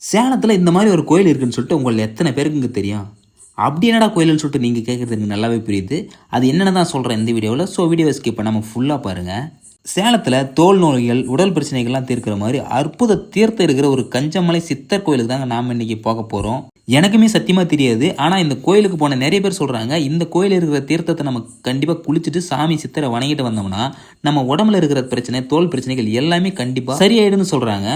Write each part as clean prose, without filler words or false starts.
சேலத்தில் இந்த மாதிரி ஒரு கோயில் இருக்குன்னு சொல்லிட்டு உங்களை எத்தனை பேருக்கு தெரியும்? அப்படி என்னடா கோயில்னு சொல்லிட்டு நீங்கள் கேட்குறது எனக்கு நல்லாவே புரியுது. அது என்னென்னு தான் சொல்கிறேன் இந்த வீடியோவில். ஸோ வீடியோவை ஸ்கிப் பண்ணாமல் ஃபுல்லாக பாருங்கள். சேலத்தில் தோல் நோய்கள், உடல் பிரச்சனைகள்லாம் தீர்க்கிற மாதிரி அற்புத தீர்த்தம் இருக்கிற ஒரு கஞ்சமலை சித்தர் கோயிலுக்கு தாங்க நாம் இன்றைக்கி போக போகிறோம். எனக்குமே சத்தியமாக தெரியாது. ஆனால் இந்த கோயிலுக்கு போன நிறைய பேர் சொல்கிறாங்க, இந்த கோயில் இருக்கிற தீர்த்தத்தை நம்ம கண்டிப்பாக குளிச்சுட்டு சாமி சித்தரை வணங்கிட்டு வந்தோம்னா நம்ம உடம்புல இருக்கிற பிரச்சனை, தோல் பிரச்சனைகள் எல்லாமே கண்டிப்பாக சரியாயிடுன்னு சொல்கிறாங்க.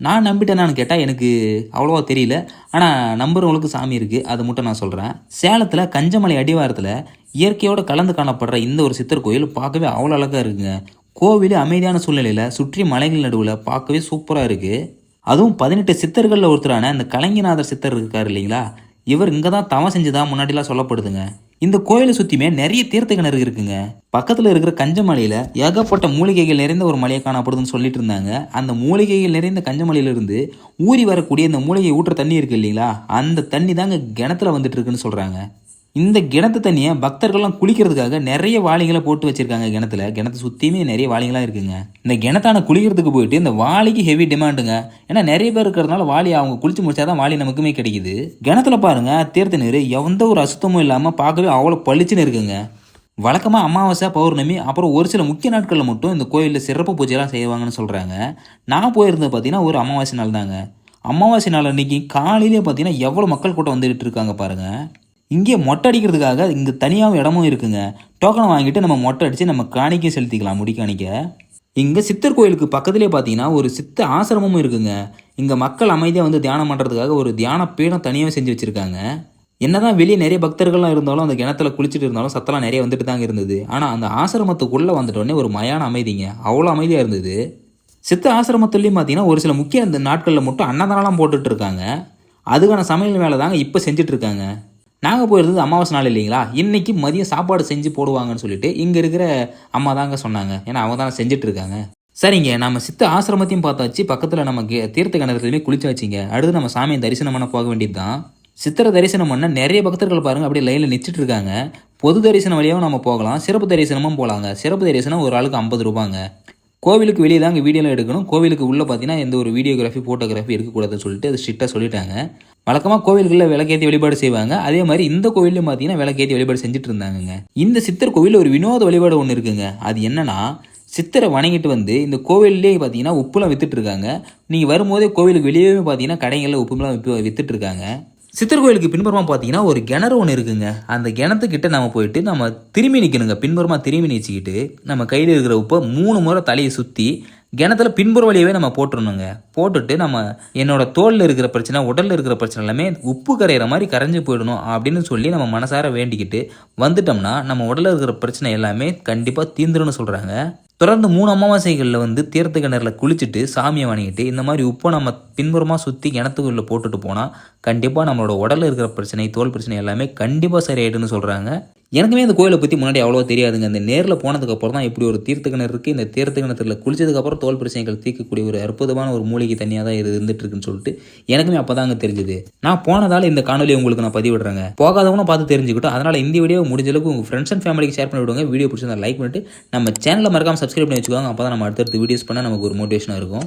நான் நம்பிட்டேனான்னு கேட்டால் எனக்கு அவ்வளோவா தெரியல. ஆனால் நம்புறவங்களுக்கு சாமி இருக்குது, அது மட்டும் நான் சொல்கிறேன். சேலத்தில் கஞ்சமலை அடிவாரத்தில் இயற்கையோடு கலந்து காணப்படுற இந்த ஒரு சித்தர் கோயில் பார்க்கவே அவ்வளோ அழகாக இருக்குங்க. கோவில் அமைதியான சூழ்நிலையில் சுற்றி மலைகள் நடுவில் பார்க்கவே சூப்பராக இருக்குது. அதுவும் 18 சித்தர்களில் ஒருத்தரான இந்த கலைஞநாதர் சித்தர் இருக்கார் இல்லைங்களா, இவர் இங்கே தான் தவம் செஞ்சுதான் முன்னாடிலாம் சொல்லப்படுதுங்க. இந்த கோயிலை சுற்றியுமே நிறைய தீர்த்த கிணறு இருக்குங்க. பக்கத்தில் இருக்கிற கஞ்சமலையில் ஏகப்பட்ட மூலிகைகள் நிறைந்த ஒரு மலையை காணப்படுதுன்னு சொல்லிட்டு இருந்தாங்க. அந்த மூலிகைகள் நிறைந்த கஞ்சமலையிலிருந்து ஊறி வரக்கூடிய இந்த மூலிகை ஊற்ற தண்ணி இருக்கு இல்லைங்களா, அந்த தண்ணி தாங்க கிணத்துல வந்துட்டு இருக்குன்னு சொல்கிறாங்க. இந்த கிணத்து தண்ணியை பக்தர்கள்லாம் குளிக்கிறதுக்காக நிறைய வாளிகளை போட்டு வச்சிருக்காங்க. கிணத்தை சுற்றியுமே நிறைய வாளிகளாக இருக்குங்க. இந்த கிணத்தான குளிக்கிறதுக்கு போயிட்டு இந்த வாளிக்கு ஹெவி டிமாண்டுங்க. ஏன்னா நிறைய பேர் இருக்கிறதுனால வாளி அவங்க குளிச்சு முடிச்சாதான் வாளி நமக்குமே கிடைக்குது. கிணத்துல பாருங்க, தீர்த்த நீர் எந்த ஒரு அசுத்தமும் இல்லாமல் பார்க்கவே அவ்வளோ பளிச்சுன்னு இருக்குங்க. வழக்கமாக அமாவாசை, பௌர்ணமி, அப்புறம் ஒரு சில முக்கிய நாட்களில் மட்டும் இந்த கோயிலில் சிறப்பு பூஜைலாம் செய்வாங்கன்னு சொல்கிறாங்க. நான் போயிருந்தது பார்த்தீங்கன்னா ஒரு அமாவாசை நாள் தாங்க. அமாவாசை நாள் அன்னைக்கு காலையிலே பார்த்தீங்கன்னா எவ்வளோ மக்கள் கூட்டம் வந்துகிட்டு இருக்காங்க பாருங்கள். இங்கே மொட்டை அடிக்கிறதுக்காக இங்கே தனியாகவும் இடமும் இருக்குங்க. டோக்கனை வாங்கிட்டு நம்ம மொட்டை அடித்து நம்ம காணிக்கையும் செலுத்திக்கலாம், முடி காணிக்க. இங்கே சித்தர் கோயிலுக்கு பக்கத்துலேயே பார்த்தீங்கன்னா ஒரு சித்த ஆசிரமமும் இருக்குங்க. இங்கே மக்கள் அமைதியாக வந்து தியானம் பண்ணுறதுக்காக ஒரு தியான பீடம் தனியாகவே செஞ்சு வச்சுருக்காங்க. என்னதான் வெளியே நிறைய பக்தர்கள்லாம் இருந்தாலும் அந்த கிணத்துல குளிச்சுட்டு இருந்தாலும் சத்தலாம் நிறைய வந்துட்டு தாங்க இருந்தது. ஆனால் அந்த ஆசிரமத்துக்குள்ளே வந்துட்டோடனே ஒரு மயான அமைதிங்க, அவ்வளோ அமைதியாக இருந்தது. சித்த ஆசிரமத்துலேயும் பார்த்தீங்கன்னா ஒரு சில முக்கிய அந்த நாட்களில் மட்டும் அன்னதானம்லாம் போட்டுட்டு இருக்காங்க. அதுக்கான சமையல் வேலை தாங்க இப்போ செஞ்சுட்டு இருக்காங்க. நாங்கள் போயிருந்தது அமாவாசை நாள் இல்லைங்களா, இன்றைக்கி மதியம் சாப்பாடு செஞ்சு போடுவாங்கன்னு சொல்லிட்டு இங்கே இருக்கிற அம்மா தாங்க சொன்னாங்க. ஏன்னா அவங்க தானே செஞ்சுட்டு இருக்காங்க. சரிங்க, நம்ம சித்த ஆசிரமத்தையும் பார்த்தாச்சு, பக்கத்தில் நம்ம தீர்த்த கிணத்துலையுமே குளிச்சு வச்சிங்க. அடுத்து நம்ம சாமியை தரிசனம் பண்ண போக வேண்டியது தான். சித்தரை தரிசனம் பண்ண நிறைய பக்தர்கள் பாருங்கள் அப்படியே லைனில் நிச்சிட்டு இருக்காங்க. பொது தரிசனம் வழியாகவும் நம்ம போகலாம், சிறப்பு தரிசனமும் போகலாங்க. சிறப்பு தரிசனம் ஒரு ஆளுக்கு 50 ரூபாங்க. கோவிலுக்கு வெளியே தாங்க வீடியோலாம் எடுக்கணும். கோவிலுக்கு உள்ளே பார்த்தீங்கன்னா எந்த ஒரு வீடியோகிராஃபி, ஃபோட்டோகிராஃபி எடுக்கக்கூடாதுன்னு சொல்லிட்டு அது ஸ்ட்ரிக்டாக சொல்லிட்டாங்க. வழக்கமாக கோவில்களில் விளக்கேற்றி வழிபாடு செய்வாங்க. அதே மாதிரி இந்த கோவிலையும் பார்த்தீங்கன்னா விளக்கேற்றி வழிபாடு செஞ்சுட்டு இருந்தாங்க. இந்த சித்தர் கோவில் ஒரு வினோத வழிபாடு ஒன்று இருக்குங்க. அது என்னன்னா, சித்தரை வணங்கிட்டு வந்து இந்த கோவில்லேயே பார்த்தீங்கன்னா உப்புலாம் வித்துட்டு இருக்காங்க. நீங்கள் வரும்போதே கோவிலுக்கு வெளியே பார்த்தீங்கன்னா கடைகளில் உப்புலாம் வித்துட்டு இருக்காங்க. சித்தர் கோயிலுக்கு பின்புறமாக பார்த்தீங்கன்னா ஒரு கிணறு ஒன்று இருக்குங்க. அந்த கிணத்துக்கிட்ட நம்ம போயிட்டு நம்ம திரும்பி நிற்கணுங்க. பின்புறமாக திரும்பி நிச்சுக்கிட்டு நம்ம கையில் இருக்கிற உப்பை 3 முறை தலையை சுற்றி கிணத்துல பின்புற வழியவே நம்ம போட்டுருணுங்க. போட்டுட்டு நம்ம என்னோட தோலில் இருக்கிற பிரச்சனை, உடலில் இருக்கிற பிரச்சனை எல்லாமே உப்பு கரையிற மாதிரி கரைஞ்சி போயிடணும் அப்படின்னு சொல்லி நம்ம மனசார வேண்டிக்கிட்டு வந்துட்டோம்னா நம்ம உடலில் இருக்கிற பிரச்சனை எல்லாமே கண்டிப்பாக தீந்துருன்னு சொல்கிறாங்க. தொடர்ந்து 3 அமாவாசைகளில் வந்து தீர்த்த கிணறில் குளிச்சுட்டு சாமியை வணங்கிட்டு இந்த மாதிரி உப்பை நம்ம பின்புறமாக சுற்றி கிணத்துக்குள்ளே போட்டுட்டு போனால் கண்டிப்பாக நம்மளோட உடலில் இருக்கிற பிரச்சனை, தோல் பிரச்சனை எல்லாமே கண்டிப்பாக சரியாயிடுன்னு சொல்கிறாங்க. எனக்குமே இந்த கோயிலை பற்றி முன்னாடி அவ்வளோ தெரியாதுங்க. இந்த நேரில் போனதுக்கப்புறம் தான் இப்படி ஒரு தீர்த்த கிணறு இருக்குது, இந்த தீர்த்த கிணத்துல குளிச்சதுக்கப்புறம் தோல் பிரச்சனைகள் தீர்க்கக்கூடிய ஒரு அற்புதமான ஒரு மூலிகை தண்ணியாக தான் இது இருந்துட்டு இருக்குன்னு சொல்லிட்டு எனக்குமே அப்போ தாங்க தெரிஞ்சுது. நான் போனதால் இந்த காணொலி உங்களுக்கு நான் பதிவிடுறேங்க. போகாதவங்களும் பார்த்து தெரிஞ்சுக்கிட்டோம். அதனால் இந்த வீடியோ முடிஞ்ச அளவுக்கு உங்கள் ஃப்ரெண்ட்ஸ் அண்ட் ஃபேமிலிக்கு ஷேர் பண்ணி விடுங்க. வீடியோ பிடிச்சிருந்தா லைக் பண்ணிட்டு நம்ம சேனலை மறக்காமல் சப்ஸ்கிரைப் பண்ணி வச்சுக்கோங்க. அப்போ தான் நம்ம அடுத்தடுத்து வீடியோஸ் பண்ணால் நமக்கு ஒரு மோட்டிவேஷனாக இருக்கும்.